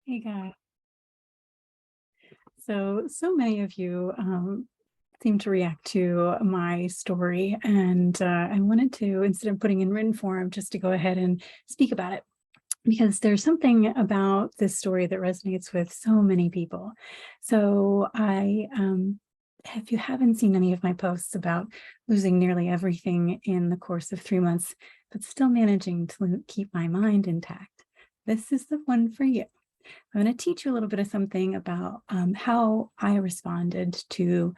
Hey guys. So many of you seem to react to my story, and I wanted to, instead of putting in written form, just to go ahead and speak about it because there's something about this story that resonates with so many people. So if you haven't seen any of my posts about losing nearly everything in the course of 3 months, but still managing to keep my mind intact, this is the one for you. I'm going to teach you a little bit of something about how I responded to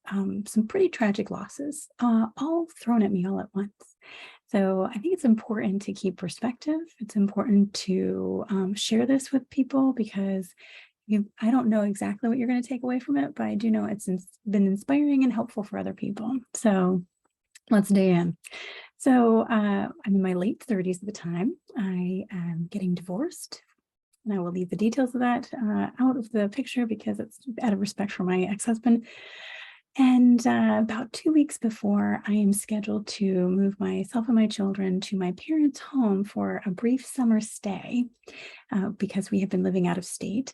some pretty tragic losses, all thrown at me all at once. So I think it's important to keep perspective. It's important to share this with people because I don't know exactly what you're going to take away from it, but I do know it's been inspiring and helpful for other people. So let's dig in. So I'm in my late 30s at the time. I am getting divorced, and I will leave the details of that out of the picture because it's out of respect for my ex-husband. And about 2 weeks before, I am scheduled to move myself and my children to my parents' home for a brief summer stay because we have been living out of state.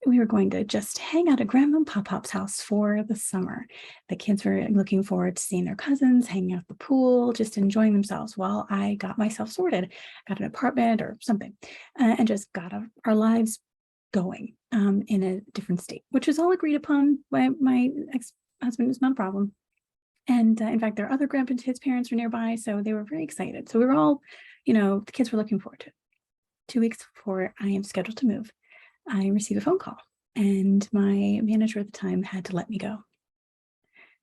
We were going to just hang out at Grandma and Pop-Pop's house for the summer. The kids were looking forward to seeing their cousins, hanging out at the pool, just enjoying themselves while I got myself sorted, got an apartment or something, and just got our lives going in a different state, which was all agreed upon by my ex-husband. Is not a problem. And in fact, their other grandkids' parents were nearby, so they were very excited. So we were all, the kids were looking forward to it. 2 weeks before I am scheduled to move, I receive a phone call, and my manager at the time had to let me go.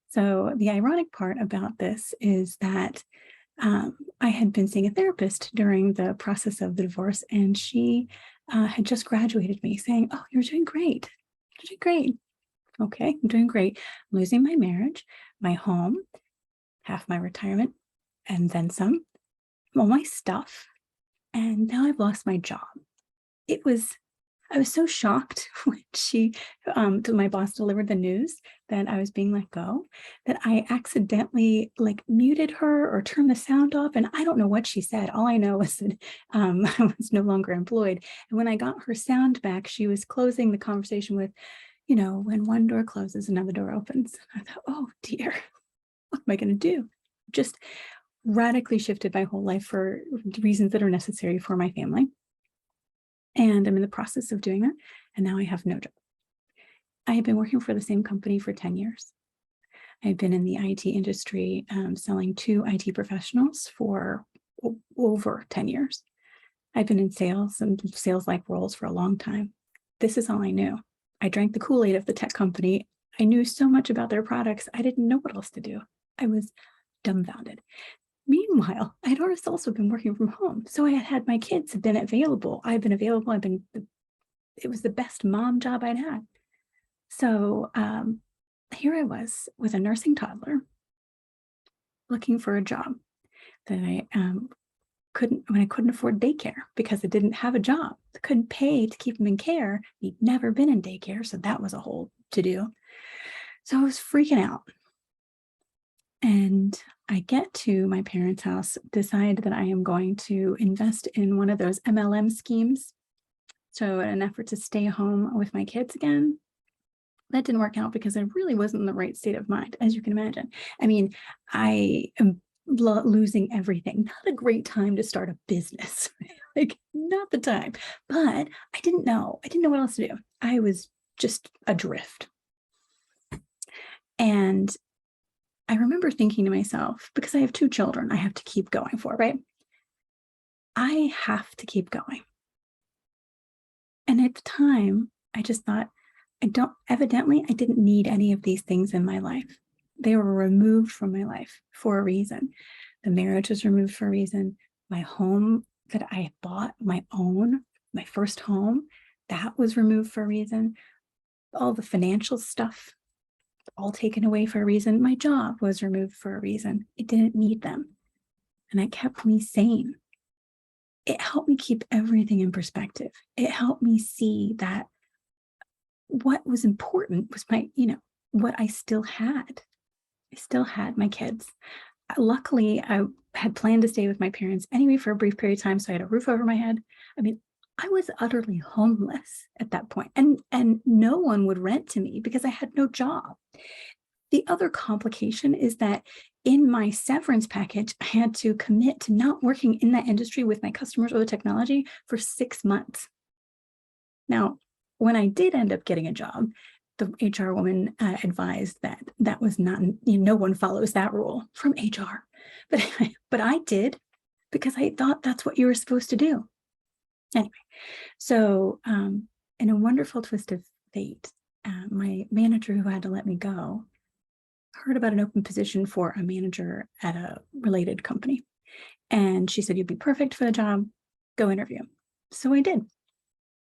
So the ironic part about this is that I had been seeing a therapist during the process of the divorce, and she had just graduated me saying, "Oh, you're doing great. You're doing great." Okay, I'm doing great. I'm losing my marriage, my home, half my retirement, and then some, all my stuff. And now I've lost my job. It was I was so shocked when my boss delivered the news that I was being let go, that I accidentally like muted her or turned the sound off. And I don't know what she said. All I know is that I was no longer employed. And when I got her sound back, she was closing the conversation with, when one door closes, another door opens. I thought, oh dear, what am I going to do? Just radically shifted my whole life for reasons that are necessary for my family. And I'm in the process of doing that. And now I have no job. I have been working for the same company for 10 years. I've been in the IT industry selling to IT professionals for over 10 years. I've been in sales and sales-like roles for a long time. This is all I knew. I drank the Kool-Aid of the tech company. I knew so much about their products, I didn't know what else to do. I was dumbfounded. Meanwhile, I'd also been working from home. So I had my kids have been available. I've been available. It was the best mom job I'd had. So here I was with a nursing toddler looking for a job that I couldn't afford daycare because I didn't have a job. I couldn't pay to keep him in care. He'd never been in daycare, so that was a whole to do. So I was freaking out. And I get to my parents' house, decide that I am going to invest in one of those MLM schemes. So in an effort to stay home with my kids again. That didn't work out because I really wasn't in the right state of mind, as you can imagine. I mean, I am losing everything. Not a great time to start a business, like not the time, but I didn't know. I didn't know what else to do. I was just adrift. And I remember thinking to myself, because I have 2 children I have to keep going for, right? I have to keep going. And at the time, I just thought, I didn't need any of these things in my life. They were removed from my life for a reason. The marriage was removed for a reason. My home that I bought, my first home, that was removed for a reason. All the financial stuff, all taken away for a reason. My job was removed for a reason. It didn't need them. And it kept me sane. It helped me keep everything in perspective. It helped me see that what was important was what I still had. I still had my kids. Luckily, I had planned to stay with my parents anyway for a brief period of time, so I had a roof over my head. I mean, I was utterly homeless at that point, and no one would rent to me because I had no job. The other complication is that in my severance package, I had to commit to not working in that industry with my customers or the technology for 6 months. Now, when I did end up getting a job, the HR woman advised that that was not, no one follows that rule from HR. But, but I did because I thought that's what you were supposed to do. Anyway, so in a wonderful twist of fate, my manager who had to let me go heard about an open position for a manager at a related company. And she said, you'd be perfect for the job, go interview. So I did.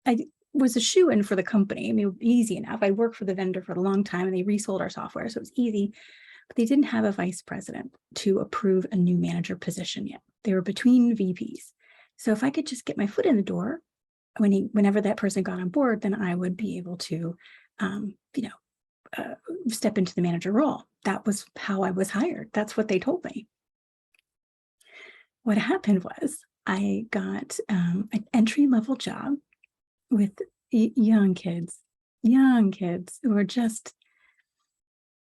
I was a shoe-in for the company. I mean, it was easy enough. I worked for the vendor for a long time and they resold our software, so it was easy. But they didn't have a vice president to approve a new manager position yet. They were between VPs. So if I could just get my foot in the door, whenever that person got on board, then I would be able to, step into the manager role. That was how I was hired. That's what they told me. What happened was I got an entry-level job with young kids who were just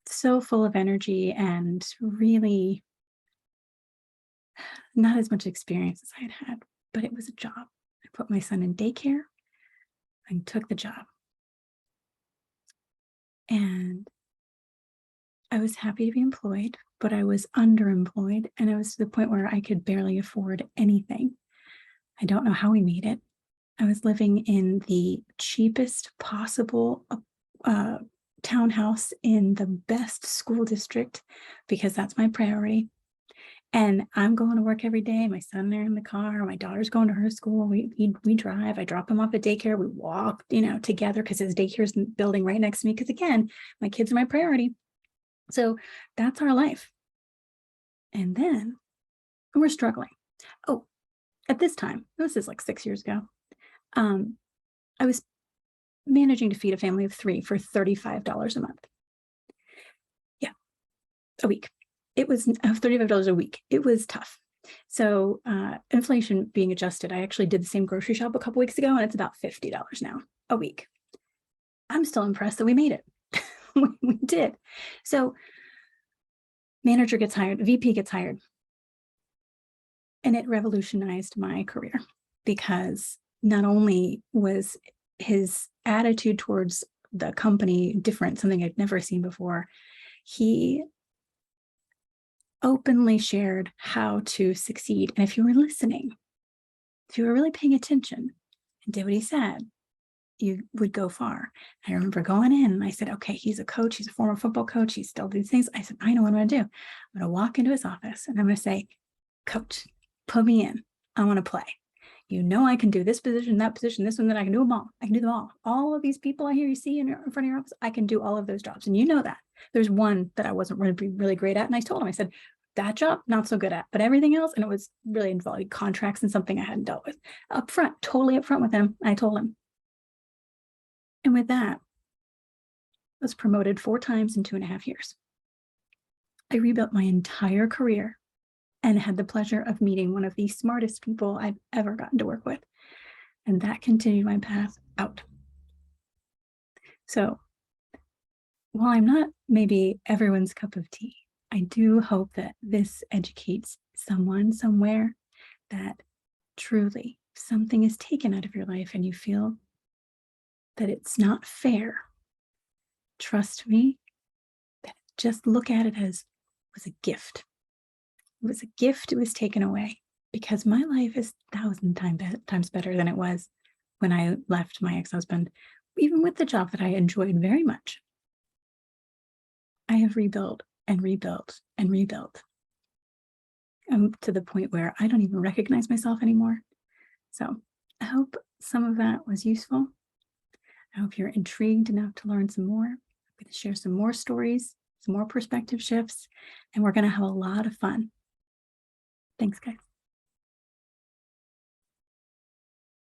so full of energy and really not as much experience as I had had, but it was a job. I put my son in daycare and took the job. And I was happy to be employed, but I was underemployed, and I was to the point where I could barely afford anything. I don't know how we made it. I was living in the cheapest possible townhouse in the best school district because that's my priority. And I'm going to work every day. My son there in the car. My daughter's going to her school. We drive. I drop him off at daycare. We walk, together because his daycare's building right next to me. Because again, my kids are my priority. So that's our life. And then we're struggling. Oh, at this time, this is like 6 years ago, I was managing to feed a family of 3 for $35 a month. Yeah, a week. It was $35 a week. It was tough. So inflation being adjusted, I actually did the same grocery shop a couple weeks ago, and it's about $50 now a week. I'm still impressed that we made it. We did. So manager gets hired, VP gets hired. And it revolutionized my career because not only was his attitude towards the company different, something I'd never seen before, he openly shared how to succeed. And if you were listening, if you were really paying attention and did what he said, you would go far. I remember going in and I said, okay, he's a coach. He's a former football coach. He still does these things. I said, I know what I'm going to do. I'm going to walk into his office and I'm going to say, coach, put me in. I want to play. I can do this position, that position, this one, that I can do them all. I can do them all. All of these people I hear you see in front of your office, I can do all of those jobs. And you know that. There's one that I wasn't really great at. And I told him, I said, that job, not so good at, but everything else, and it was really involving contracts and something I hadn't dealt with. Up front, totally up front with him, I told him. And with that, I was promoted 4 times in 2.5 years. I rebuilt my entire career and had the pleasure of meeting one of the smartest people I've ever gotten to work with. And that continued my path out. So while I'm not maybe everyone's cup of tea, I do hope that this educates someone somewhere that truly something is taken out of your life and you feel that it's not fair. Trust me, that just look at it as was a gift. It was a gift. It was taken away because my life is 1,000 times better than it was when I left my ex-husband, even with the job that I enjoyed very much. I have rebuilt and rebuilt and rebuilt to the point where I don't even recognize myself anymore. So I hope some of that was useful. I hope you're intrigued enough to learn some more. I'm going to share some more stories, some more perspective shifts, and we're going to have a lot of fun. Thanks, guys.